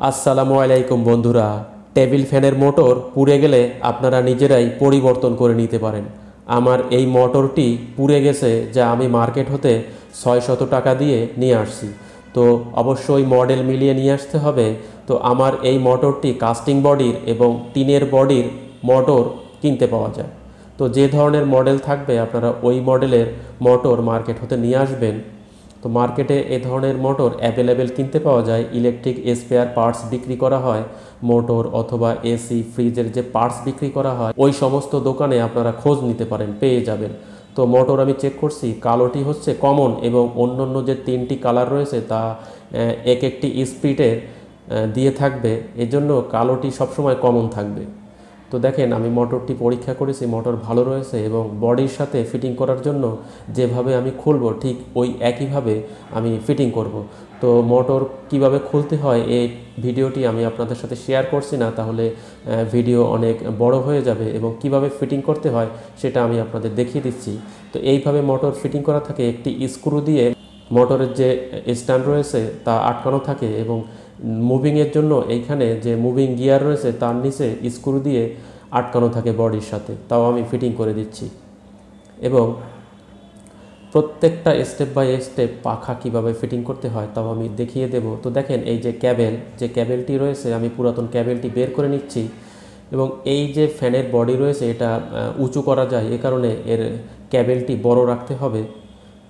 আসসালামু আলাইকুম বন্ধুরা। টেবিল ফ্যানের মোটর পুড়ে গেলে আপনারা নিজেরাই পরিবর্তন করে নিতে পারেন। আমার এই মোটরটি পুড়ে গেছে, যা আমি মার্কেট হতে ৬০০ টাকা দিয়ে নিয়ে আসছি। তো অবশ্যই মডেল মিলিয়ে নিয়ে আসতে হবে। তো আমার এই মোটরটি কাস্টিং বডির এবং টিনের বডির মোটর কিনতে পাওয়া যায়। তো যে ধরনের মডেল থাকবে আপনারা ওই মডেলের মোটর মার্কেট হতে নিয়ে আসবেন। তো মার্কেটে এ ধরনের মোটর অ্যাভেলেবেল কিনতে পাওয়া যায়। ইলেকট্রিক স্পেয়ার পার্টস বিক্রি করা হয়, মোটর অথবা এসি ফ্রিজের যে পার্টস বিক্রি করা হয় ওই সমস্ত দোকানে আপনারা খোঁজ নিতে পারেন, পেয়ে যাবেন। তো মোটর আমি চেক করছি, কালোটি হচ্ছে কমন এবং অন্যান্য যে 3টি কালার রয়েছে তা এক একটি স্পিডের দিয়ে থাকবে, এজন্য কালোটি সবসময় কমন থাকবে। তো দেখেন আমি মোটরটি পরীক্ষা করেছি, মোটর ভালো রয়েছে এবং বডির সাথে ফিটিং করার জন্য যেভাবে আমি খুলবো ঠিক ওই একইভাবে আমি ফিটিং করব। তো মোটর কিভাবে খুলতে হয় এই ভিডিওটি আমি আপনাদের সাথে শেয়ার করছি না, তাহলে ভিডিও অনেক বড় হয়ে যাবে, এবং কিভাবে ফিটিং করতে হয় সেটা আমি আপনাদের দেখিয়ে দিচ্ছি। তো এইভাবে মোটর ফিটিং করা থাকে, একটি স্ক্রু দিয়ে মোটরের যে স্ট্যান্ড রয়েছে তা আটকানো থাকে, এবং মুভিংয়ের জন্য এইখানে যে মুভিং গিয়ার রয়েছে তার নিচে স্ক্রু দিয়ে আটকানো থাকে বডির সাথে, তাও আমি ফিটিং করে দিচ্ছি। এবং প্রত্যেকটা স্টেপ বাই স্টেপ পাখা কিভাবে ফিটিং করতে হয় তাও আমি দেখিয়ে দেব। তো দেখেন এই যে ক্যাবেলটি রয়েছে, আমি পুরাতন ক্যাবেলটি বের করে নিচ্ছি। এবং এই যে ফ্যানের বডি রয়েছে এটা উঁচু করা যায়, এ কারণে এর ক্যাবেলটি বড় রাখতে হবে।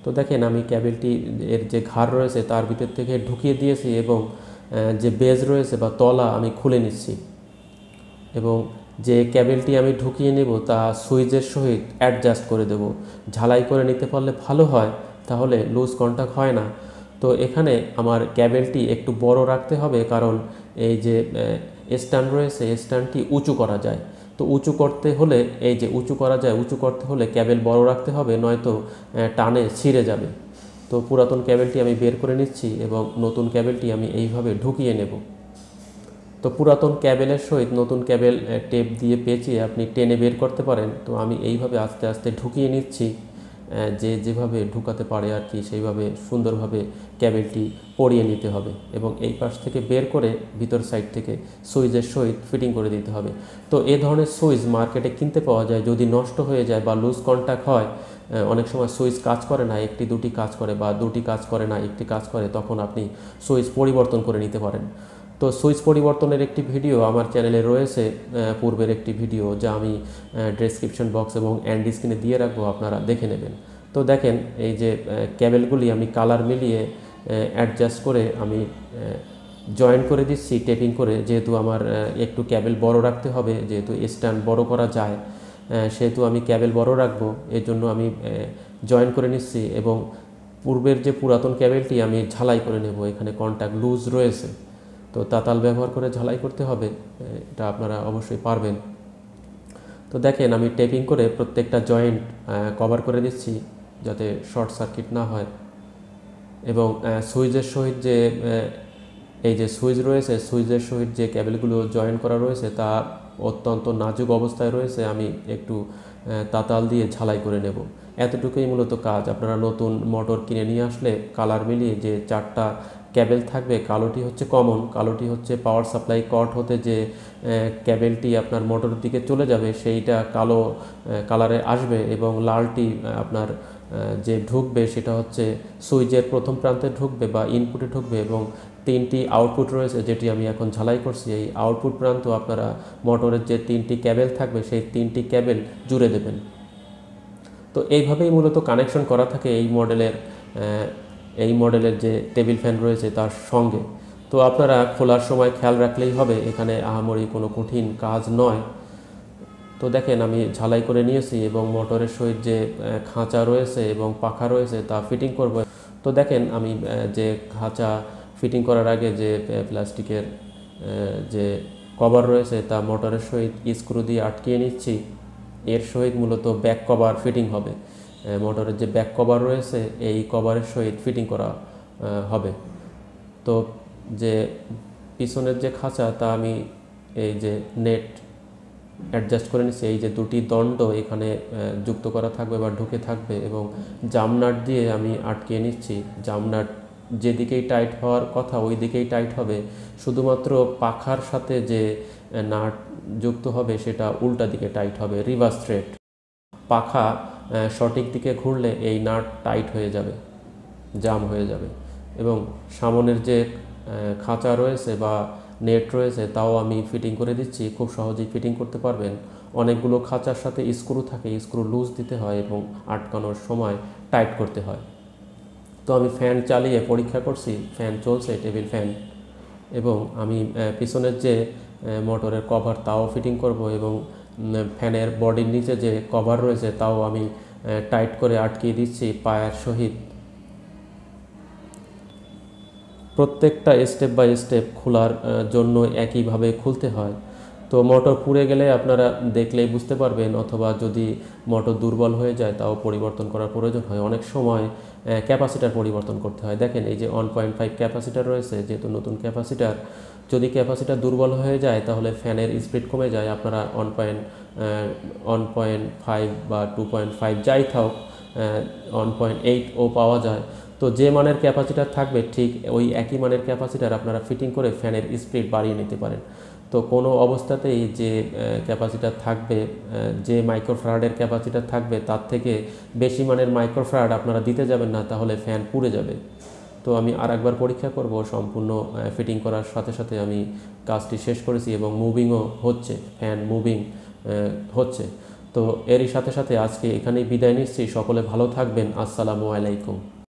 তো দেখেন আমি ক্যাবেলটি এর যে ঘাড় রয়েছে তার ভিতর থেকে ঢুকিয়ে দিয়েছি, এবং যে বেজ রয়েছে বা তলা আমি খুলে নিচ্ছি। এবং যে ক্যাবেলটি আমি ঢুকিয়ে নেব তা সুইচের সহিত অ্যাডজাস্ট করে দেব। ঝালাই করে নিতে পারলে ভালো হয়, তাহলে লুজ কন্টাক্ট হয় না। তো এখানে আমার ক্যাবেলটি একটু বড় রাখতে হবে, কারণ এই যে স্ট্যান্ড রয়েছে স্ট্যান্ডটি উঁচু করা যায়। তো উঁচু করতে হলে এই যে উঁচু করা যায়, উঁচু করতে হলে ক্যাবেল বড় রাখতে হবে, নয়তো টানে ছিঁড়ে যাবে। তো পুরাতন ক্যাবেলটি আমি বের করে নিচ্ছি এবং নতুন ক্যাবেলটি আমি এইভাবে ঢুকিয়ে নেব। তো পুরাতন ক্যাবেলের সহিত নতুন ক্যাবেল টেপ দিয়ে পেঁচিয়ে আপনি টেনে বের করতে পারেন। তো আমি এইভাবে আস্তে আস্তে ঢুকিয়ে নিচ্ছি, যে যেভাবে ঢুকাতে পারে আর কি সেইভাবে সুন্দরভাবে ক্যাবেলটি পরিয়ে নিতে হবে, এবং এই পাশ থেকে বের করে ভিতর সাইড থেকে সুইচের সহিত ফিটিং করে দিতে হবে। তো এই ধরনের সুইচ মার্কেটে কিনতে পাওয়া যায়। যদি নষ্ট হয়ে যায় বা লুজ কন্ট্যাক্ট হয়, অনেক সময় সুইচ কাজ করে না, একটি দুটি কাজ করে, বা দুটি কাজ করে না একটি কাজ করে, তখন আপনি সুইচ পরিবর্তন করে নিতে পারেন। তো সুইচ পরিবর্তনের একটি ভিডিও আমার চ্যানেলে রয়েছে, পূর্বের একটি ভিডিও, যা আমি ডেসক্রিপশন বক্স এবং এন্ড স্ক্রিনে দিয়ে রাখবো, আপনারা দেখে নেবেন। তো দেখেন এই যে ক্যাবেলগুলি আমি কালার মিলিয়ে অ্যাডজাস্ট করে আমি জয়েন করে দিচ্ছি টেপিং করে, যেহেতু আমার একটু ক্যাবেল বড় রাখতে হবে, যেহেতু স্ট্যান্ড বড় করা যায়, সেহেতু আমি ক্যাবেল বড় রাখবো, এর জন্য আমি জয়েন করে নিচ্ছি। এবং পূর্বের যে পুরাতন ক্যাবেলটি আমি ঝালাই করে নেব, এখানে কন্ট্যাক্ট লুজ রয়েছে, তো তাতাল ব্যবহার করে ঝালাই করতে হবে, এটা আপনারা অবশ্যই পারবেন। তো দেখেন আমি টেপিং করে প্রত্যেকটা জয়েন্ট কভার করে দিচ্ছি, যাতে শর্ট সার্কিট না হয়। এবং সুইচের সহিত যে এই যে সুইচ রয়েছে, সুইচের সহিত যে ক্যাবেলগুলো জয়েন করা রয়েছে তা অত্যন্ত নাজুক অবস্থায় রয়েছে, আমি একটু তাতাল দিয়ে ঝালাই করে নেব। এতটুকুই মূলত কাজ। আপনারা নতুন মোটর কিনে নিয়ে আসলে কালার মিলিয়ে যে 4টা ক্যাবেল থাকবে, কালোটি হচ্ছে কমন, কালোটি হচ্ছে পাওয়ার সাপ্লাই কট হতে যে ক্যাবেলটি আপনার মোটরের দিকে চলে যাবে সেইটা কালো কালারে আসবে, এবং লালটি আপনার যে ঢুকবে সেটা হচ্ছে সুইচের প্রথম প্রান্তে ঢুকবে বা ইনপুটে ঢুকবে। এবং 3টি আউটপুট রয়েছে, যেটি আমি এখন ঝালাই করছি, এই আউটপুট প্রান্ত আপনারা মোটরের যে 3টি ক্যাবেল থাকবে সেই 3টি ক্যাবেল জুড়ে দেবেন। তো এইভাবেই মূলত কানেকশন করা থাকে এই মডেলের যে টেবিল ফ্যান রয়েছে তার সঙ্গে। তো আপনারা খোলার সময় খেয়াল রাখলেই হবে, এখানে আহামরি কোনো কঠিন কাজ নয়। তো দেখেন আমি ঝালাই করে নিয়েছি, এবং মোটরের সহিত যে খাঁচা রয়েছে এবং পাখা রয়েছে তা ফিটিং করব। তো দেখেন আমি যে খাঁচা ফিটিং করার আগে যে প্লাস্টিকের যে কভার রয়েছে তা মোটরের সহিত স্ক্রু দিয়ে আটকিয়ে নিচ্ছি। এর সহিত মূলত ব্যাক কভার ফিটিং হবে, মোটরের যে ব্যাক কভার রয়েছে এই কভারের সহিত ফিটিং করা হবে। তো যে পিছনের যে খাঁচা তা আমি এই যে নেট অ্যাডজাস্ট করে নিচ্ছি, এই যে 2টি দণ্ড এখানে যুক্ত করা থাকবে বা ঢুকে থাকবে, এবং জামনাট দিয়ে আমি আটকিয়ে নিচ্ছি। জামনাট যেদিকেই টাইট হওয়ার কথা ওই দিকেই টাইট হবে, শুধুমাত্র পাখার সাথে যে নাট যুক্ত হবে সেটা উল্টা দিকে টাইট হবে, রিভার্স থ্রেড। পাখা সঠিক দিকে ঘুরলে এই নাট টাইট হয়ে যাবে, জাম হয়ে যাবে। এবং সামনের যে খাঁচা রয়েছে বা নেট রয়েছে তাও আমি ফিটিং করে দিচ্ছি, খুব সহজেই ফিটিং করতে পারবেন। অনেকগুলো খাঁচার সাথে স্ক্রু থাকে, স্ক্রু লুজ দিতে হয় এবং আটকানোর সময় টাইট করতে হয়। তো আমি ফ্যান চালিয়ে পরীক্ষা করছি, ফ্যান চলছে, টেবিল ফ্যান। এবং আমি পিছনের যে মোটরের কভার তাও ফিটিং করব এবং ফ্যানের বডির নিচে যে কভার রয়েছে তাও আমি টাইট করে আটকিয়ে দিচ্ছি পায়ার সহিত। প্রত্যেকটা স্টেপ বাই স্টেপ খোলার জন্য একইভাবে খুলতে হয়। তো মোটর পুড়ে গেলে আপনারা দেখলেই বুঝতে পারবেন, অথবা যদি মোটর দুর্বল হয়ে যায় তাও পরিবর্তন করার প্রয়োজন হয়। অনেক সময় ক্যাপাসিটার পরিবর্তন করতে হয়। দেখেন এই যে 1.5 ক্যাপাসিটার রয়েছে, যেহেতু নতুন ক্যাপাসিটার, যদি ক্যাপাসিটার দুর্বল হয়ে যায় তাহলে ফ্যানের স্পিড কমে যায়। আপনারা 1.5 বা 2.5 যাই থাক, 1.8ও পাওয়া যায়। তো যে মানের ক্যাপাসিটার থাকবে ঠিক ওই একই মানের ক্যাপাসিটার আপনারা ফিটিং করে ফ্যানের স্পিড বাড়িয়ে নিতে পারেন। তো কোনো অবস্থাতেই যে ক্যাপাসিটার থাকবে, যে মাইক্রোফ্যারাডের ক্যাপাসিটার থাকবে তার থেকে বেশি মানের মাইক্রোফ্যারাড আপনারা দিতে যাবেন না, তাহলে ফ্যান পুড়ে যাবে। তো আমি আরেকবার পরীক্ষা করব। সম্পূর্ণ ফিটিং করার সাথে সাথে আমি কাজটি শেষ করেছি এবং মুভিংও হচ্ছে, ফ্যান মুভিং হচ্ছে। তো এরই সাথে সাথে আজকে এখানেই বিদায় নিচ্ছি। সকলে ভালো থাকবেন। আসসালামু আলাইকুম।